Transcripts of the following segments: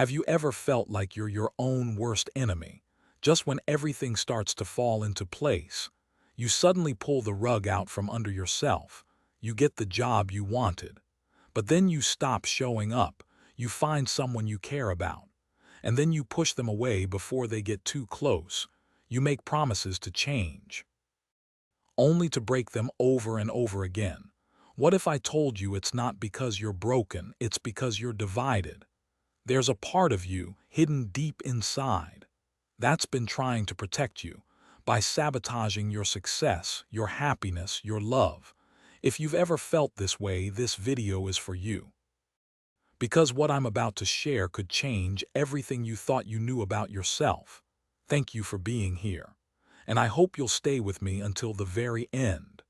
Have you ever felt like you're your own worst enemy? Just when everything starts to fall into place, you suddenly pull the rug out from under yourself. You get the job you wanted, but then you stop showing up. You find someone you care about, and then you push them away before they get too close. You make promises to change, only to break them over and over again. What if I told you it's not because you're broken, it's because you're divided? There's a part of you hidden deep inside that's been trying to protect you by sabotaging your success, your happiness, your love. If you've ever felt this way, this video is for you. Because what I'm about to share could change everything you thought you knew about yourself. Thank you for being here, and I hope you'll stay with me until the very end.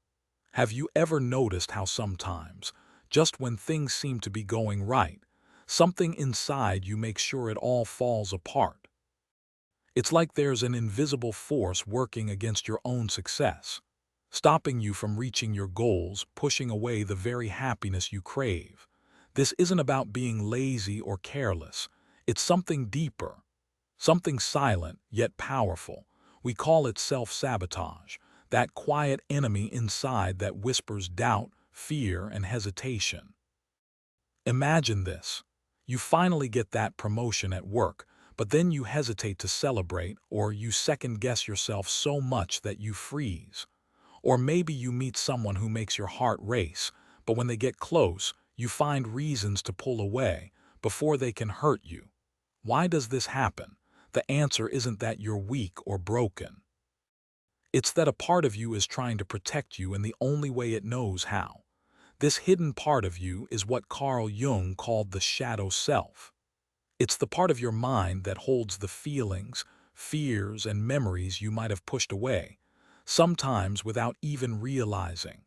Have you ever noticed how sometimes, just when things seem to be going right, something inside you makes sure it all falls apart? It's like there's an invisible force working against your own success, stopping you from reaching your goals, pushing away the very happiness you crave. This isn't about being lazy or careless. It's something deeper, something silent yet powerful. We call it self-sabotage, that quiet enemy inside that whispers doubt, fear, and hesitation. Imagine this. You finally get that promotion at work, but then you hesitate to celebrate, or you second-guess yourself so much that you freeze. Or maybe you meet someone who makes your heart race, but when they get close, you find reasons to pull away before they can hurt you. Why does this happen? The answer isn't that you're weak or broken. It's that a part of you is trying to protect you in the only way it knows how. This hidden part of you is what Carl Jung called the shadow self. It's the part of your mind that holds the feelings, fears, and memories you might have pushed away, sometimes without even realizing.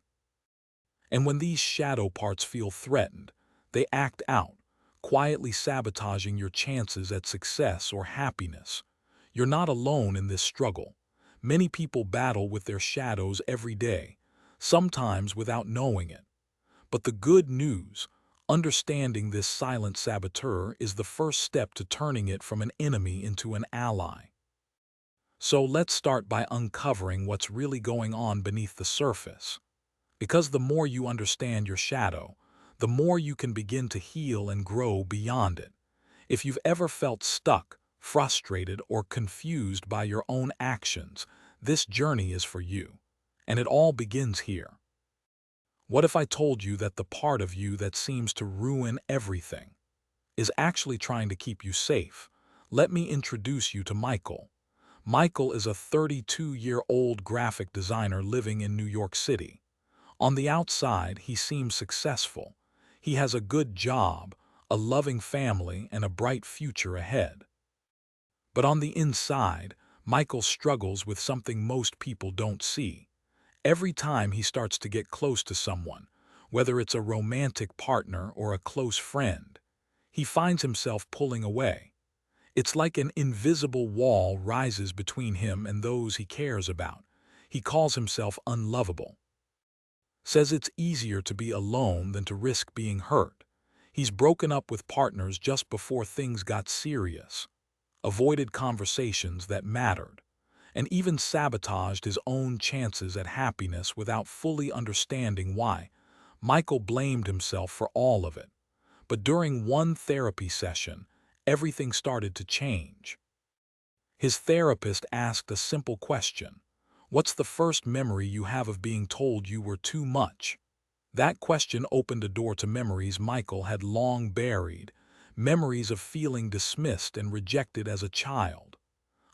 And when these shadow parts feel threatened, they act out, quietly sabotaging your chances at success or happiness. You're not alone in this struggle. Many people battle with their shadows every day, sometimes without knowing it. But the good news, understanding this silent saboteur is the first step to turning it from an enemy into an ally. So let's start by uncovering what's really going on beneath the surface. Because the more you understand your shadow, the more you can begin to heal and grow beyond it. If you've ever felt stuck, frustrated, or confused by your own actions, this journey is for you. And it all begins here. What if I told you that the part of you that seems to ruin everything is actually trying to keep you safe? Let me introduce you to Michael. Michael is a 32-year-old graphic designer living in New York City. On the outside, he seems successful. He has a good job, a loving family, and a bright future ahead. But on the inside, Michael struggles with something most people don't see. Every time he starts to get close to someone, whether it's a romantic partner or a close friend, he finds himself pulling away. It's like an invisible wall rises between him and those he cares about. He calls himself unlovable. Says it's easier to be alone than to risk being hurt. He's broken up with partners just before things got serious, avoided conversations that mattered, and even sabotaged his own chances at happiness without fully understanding why. Michael blamed himself for all of it. But during one therapy session, everything started to change. His therapist asked a simple question. What's the first memory you have of being told you were too much? That question opened a door to memories Michael had long buried, memories of feeling dismissed and rejected as a child,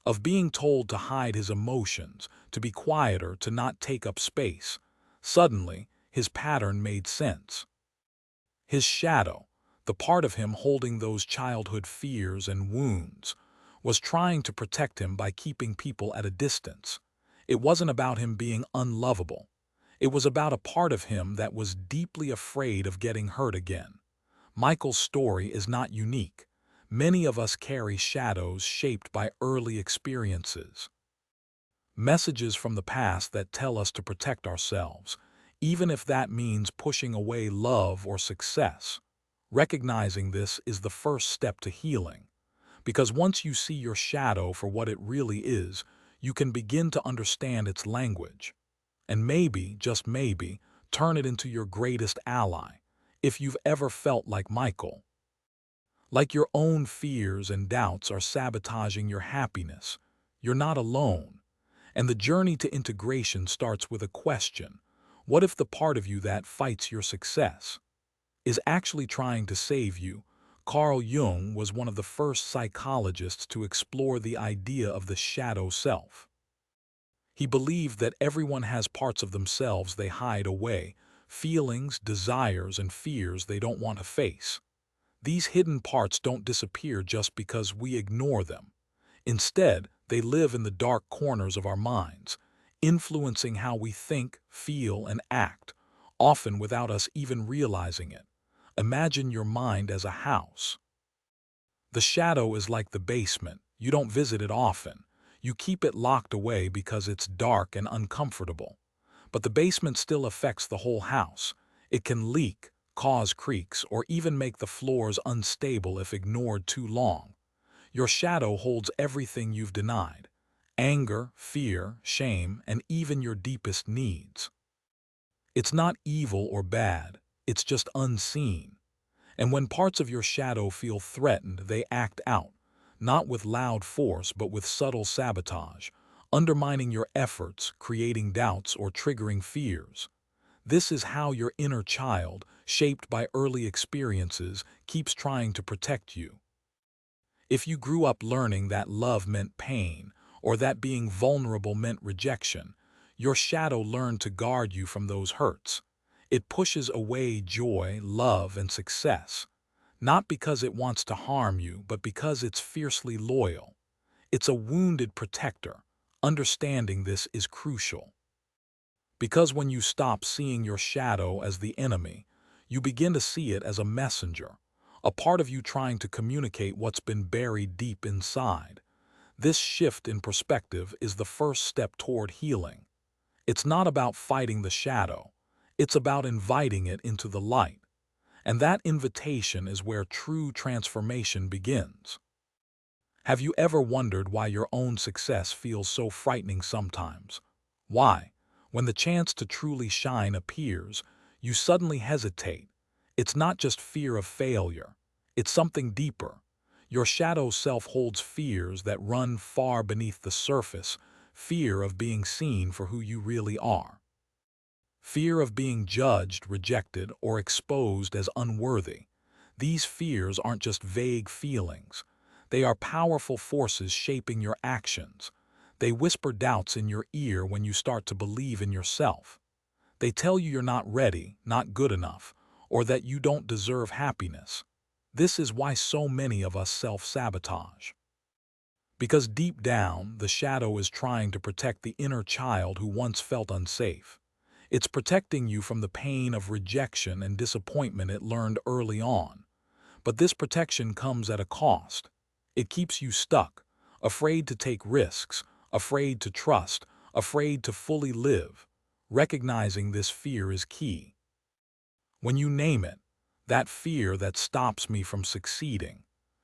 of being told to hide his emotions, to be quieter, to not take up space. Suddenly, his pattern made sense. His shadow, the part of him holding those childhood fears and wounds, was trying to protect him by keeping people at a distance. It wasn't about him being unlovable. It was about a part of him that was deeply afraid of getting hurt again. Michael's story is not unique. Many of us carry shadows shaped by early experiences. Messages from the past that tell us to protect ourselves, even if that means pushing away love or success. Recognizing this is the first step to healing. Because once you see your shadow for what it really is, you can begin to understand its language. And maybe, just maybe, turn it into your greatest ally, if you've ever felt like Michael. Like your own fears and doubts are sabotaging your happiness. You're not alone. And the journey to integration starts with a question. What if the part of you that fights your success is actually trying to save you? Carl Jung was one of the first psychologists to explore the idea of the shadow self. He believed that everyone has parts of themselves they hide away, feelings, desires, and fears they don't want to face. These hidden parts don't disappear just because we ignore them. Instead, they live in the dark corners of our minds, influencing how we think, feel, and act, often without us even realizing it. Imagine your mind as a house. The shadow is like the basement. You don't visit it often. You keep it locked away because it's dark and uncomfortable. But the basement still affects the whole house. It can leak, cause creaks, or even make the floors unstable if ignored too long. Your shadow holds everything you've denied: anger, fear, shame, and even your deepest needs. It's not evil or bad, it's just unseen. And when parts of your shadow feel threatened, they act out, not with loud force but with subtle sabotage, undermining your efforts, creating doubts, or triggering fears. This is how your inner child, shaped by early experiences, keeps trying to protect you. If you grew up learning that love meant pain, or that being vulnerable meant rejection, your shadow learned to guard you from those hurts. It pushes away joy, love, and success, not because it wants to harm you, but because it's fiercely loyal. It's a wounded protector. Understanding this is crucial. Because when you stop seeing your shadow as the enemy, you begin to see it as a messenger, a part of you trying to communicate what's been buried deep inside. This shift in perspective is the first step toward healing. It's not about fighting the shadow. It's about inviting it into the light. And that invitation is where true transformation begins. Have you ever wondered why your own success feels so frightening sometimes? Why, when the chance to truly shine appears, you suddenly hesitate? It's not just fear of failure. It's something deeper. Your shadow self holds fears that run far beneath the surface: fear of being seen for who you really are, fear of being judged, rejected, or exposed as unworthy. These fears aren't just vague feelings. They are powerful forces shaping your actions. They whisper doubts in your ear when you start to believe in yourself. They tell you you're not ready, not good enough, or that you don't deserve happiness. This is why so many of us self-sabotage. Because deep down, the shadow is trying to protect the inner child who once felt unsafe. It's protecting you from the pain of rejection and disappointment it learned early on. But this protection comes at a cost. It keeps you stuck, afraid to take risks, afraid to trust, afraid to fully live. Recognizing this fear is key. When you name it, that fear that stops me from succeeding,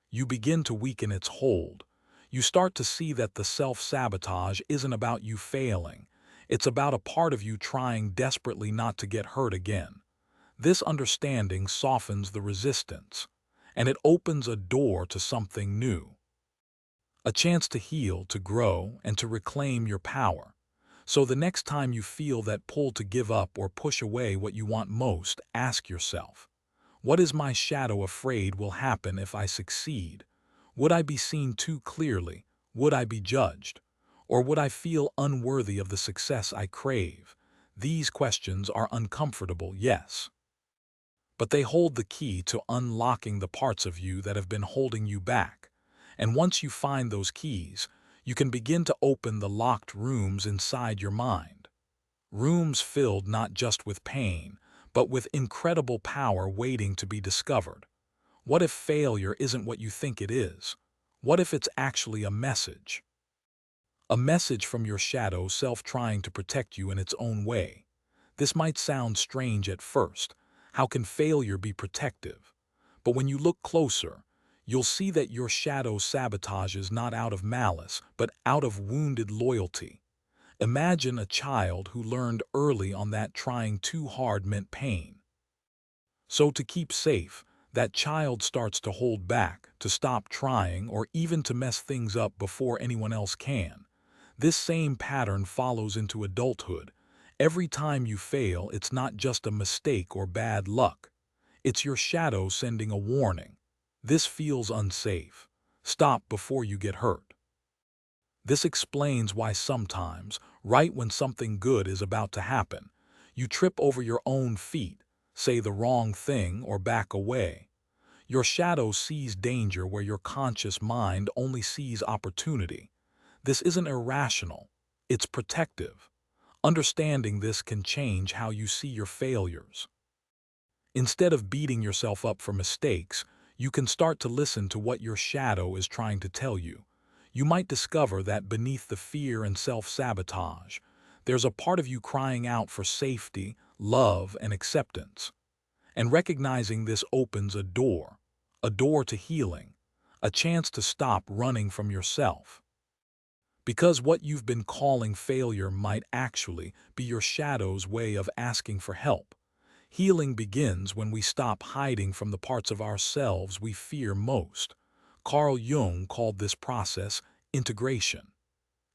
you begin to weaken its hold. You start to see that the self-sabotage isn't about you failing. It's about a part of you trying desperately not to get hurt again. This understanding softens the resistance, and it opens a door to something new. A chance to heal, to grow, and to reclaim your power. So the next time you feel that pull to give up or push away what you want most, ask yourself, what is my shadow afraid will happen if I succeed? Would I be seen too clearly? Would I be judged? Or would I feel unworthy of the success I crave? These questions are uncomfortable, yes, but they hold the key to unlocking the parts of you that have been holding you back. And once you find those keys, you can begin to open the locked rooms inside your mind. Rooms filled not just with pain, but with incredible power waiting to be discovered. What if failure isn't what you think it is? What if it's actually a message? A message from your shadow self trying to protect you in its own way. This might sound strange at first. How can failure be protective? But when you look closer, you'll see that your shadow sabotages not out of malice, but out of wounded loyalty. Imagine a child who learned early on that trying too hard meant pain. So to keep safe, that child starts to hold back, to stop trying, or even to mess things up before anyone else can. This same pattern follows into adulthood. Every time you fail, it's not just a mistake or bad luck. It's your shadow sending a warning. This feels unsafe. Stop before you get hurt. This explains why sometimes, right when something good is about to happen, you trip over your own feet, say the wrong thing, or back away. Your shadow sees danger where your conscious mind only sees opportunity. This isn't irrational, it's protective. Understanding this can change how you see your failures. Instead of beating yourself up for mistakes, you can start to listen to what your shadow is trying to tell you. You might discover that beneath the fear and self-sabotage, there's a part of you crying out for safety, love, and acceptance. And recognizing this opens a door to healing, a chance to stop running from yourself. Because what you've been calling failure might actually be your shadow's way of asking for help. Healing begins when we stop hiding from the parts of ourselves we fear most. Carl Jung called this process integration.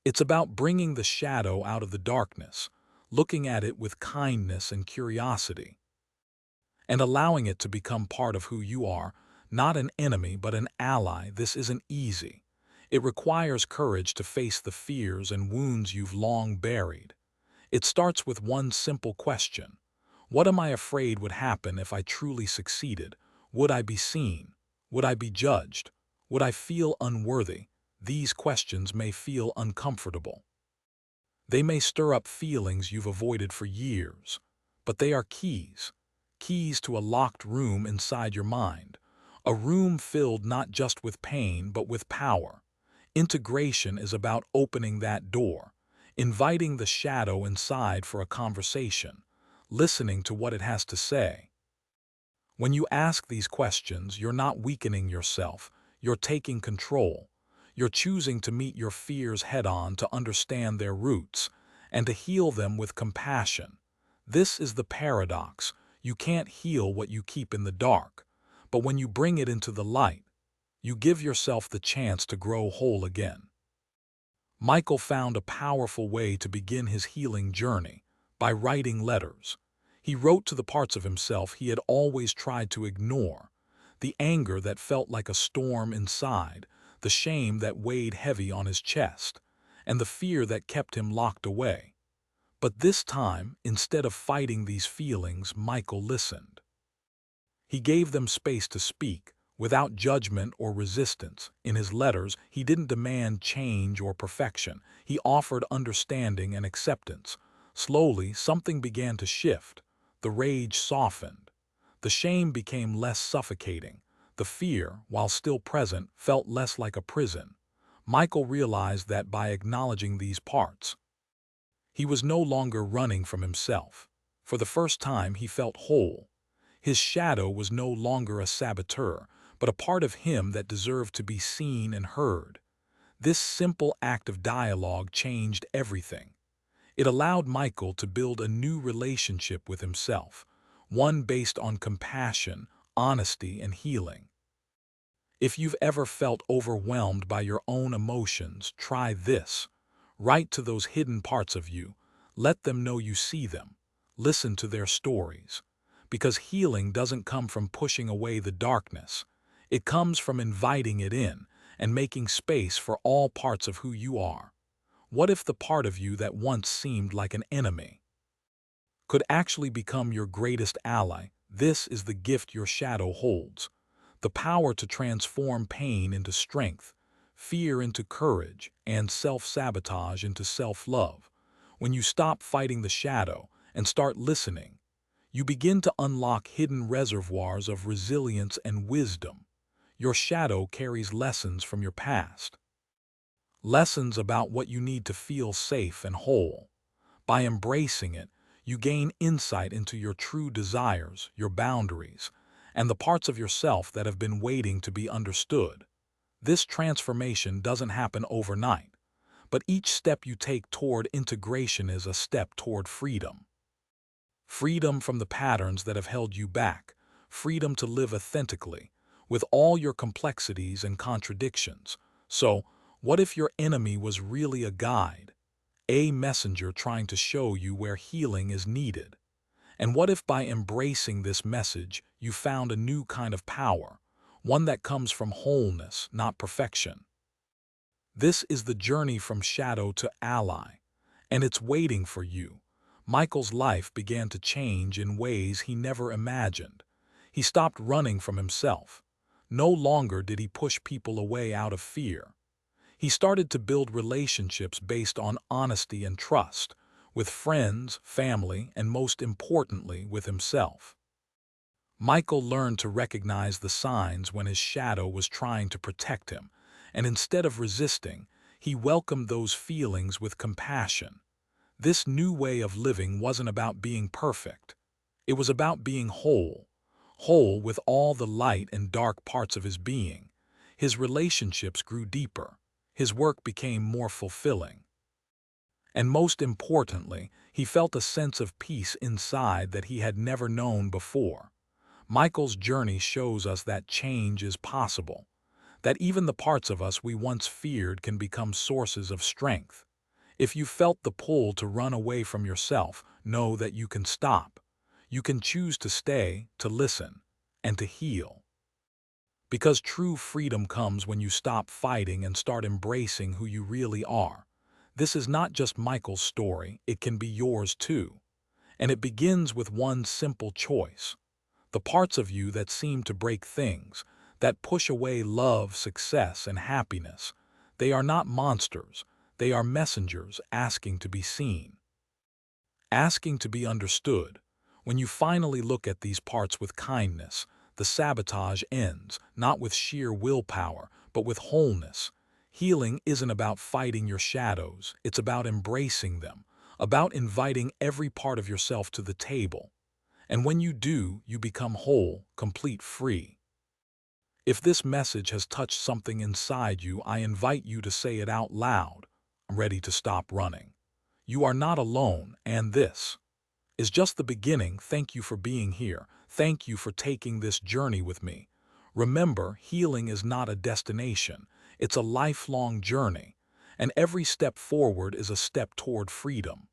It's about bringing the shadow out of the darkness, looking at it with kindness and curiosity, and allowing it to become part of who you are, not an enemy but an ally. This isn't easy. It requires courage to face the fears and wounds you've long buried. It starts with one simple question. What am I afraid would happen if I truly succeeded? Would I be seen? Would I be judged? Would I feel unworthy? These questions may feel uncomfortable. They may stir up feelings you've avoided for years, but they are keys to a locked room inside your mind, a room filled not just with pain but with power. Integration is about opening that door, inviting the shadow inside for a conversation, listening to what it has to say. When you ask these questions, you're not weakening yourself, you're taking control. You're choosing to meet your fears head-on, to understand their roots, and to heal them with compassion. This is the paradox. You can't heal what you keep in the dark, but when you bring it into the light, you give yourself the chance to grow whole again. Michael found a powerful way to begin his healing journey by writing letters. He wrote to the parts of himself he had always tried to ignore, the anger that felt like a storm inside, the shame that weighed heavy on his chest, and the fear that kept him locked away. But this time, instead of fighting these feelings, Michael listened. He gave them space to speak, without judgment or resistance. In his letters, he didn't demand change or perfection. He offered understanding and acceptance. Slowly, something began to shift. The rage softened. The shame became less suffocating. The fear, while still present, felt less like a prison. Michael realized that by acknowledging these parts, he was no longer running from himself. For the first time, he felt whole. His shadow was no longer a saboteur, but a part of him that deserved to be seen and heard. This simple act of dialogue changed everything. It allowed Michael to build a new relationship with himself, one based on compassion, honesty, and healing. If you've ever felt overwhelmed by your own emotions, try this. Write to those hidden parts of you. Let them know you see them. Listen to their stories. Because healing doesn't come from pushing away the darkness. It comes from inviting it in and making space for all parts of who you are. What if the part of you that once seemed like an enemy could actually become your greatest ally? This is the gift your shadow holds. The power to transform pain into strength, fear into courage, and self-sabotage into self-love. When you stop fighting the shadow and start listening, you begin to unlock hidden reservoirs of resilience and wisdom. Your shadow carries lessons from your past, lessons about what you need to feel safe and whole. By embracing it, you gain insight into your true desires, your boundaries, and the parts of yourself that have been waiting to be understood. This transformation doesn't happen overnight, but each step you take toward integration is a step toward freedom. Freedom from the patterns that have held you back, freedom to live authentically, with all your complexities and contradictions. So, what if your enemy was really a guide, a messenger trying to show you where healing is needed? And what if by embracing this message, you found a new kind of power, one that comes from wholeness, not perfection? This is the journey from shadow to ally, and it's waiting for you. Michael's life began to change in ways he never imagined. He stopped running from himself. No longer did he push people away out of fear. He started to build relationships based on honesty and trust, with friends, family, and most importantly, with himself. Michael learned to recognize the signs when his shadow was trying to protect him, and instead of resisting, he welcomed those feelings with compassion. This new way of living wasn't about being perfect. It was about being whole, whole with all the light and dark parts of his being. His relationships grew deeper. His work became more fulfilling. And most importantly, he felt a sense of peace inside that he had never known before. Michael's journey shows us that change is possible, that even the parts of us we once feared can become sources of strength. If you felt the pull to run away from yourself, know that you can stop. You can choose to stay, to listen, and to heal. Because true freedom comes when you stop fighting and start embracing who you really are. This is not just Michael's story, it can be yours too. And it begins with one simple choice. The parts of you that seem to break things, that push away love, success, and happiness, they are not monsters. They are messengers asking to be seen, asking to be understood. When you finally look at these parts with kindness, the sabotage ends, not with sheer willpower, but with wholeness. Healing isn't about fighting your shadows, it's about embracing them, about inviting every part of yourself to the table. And when you do, you become whole, complete, free. If this message has touched something inside you, I invite you to say it out loud. I'm ready to stop running. You are not alone, and this is just the beginning. Thank you for being here. Thank you for taking this journey with me. Remember, healing is not a destination. It's a lifelong journey, and every step forward is a step toward freedom.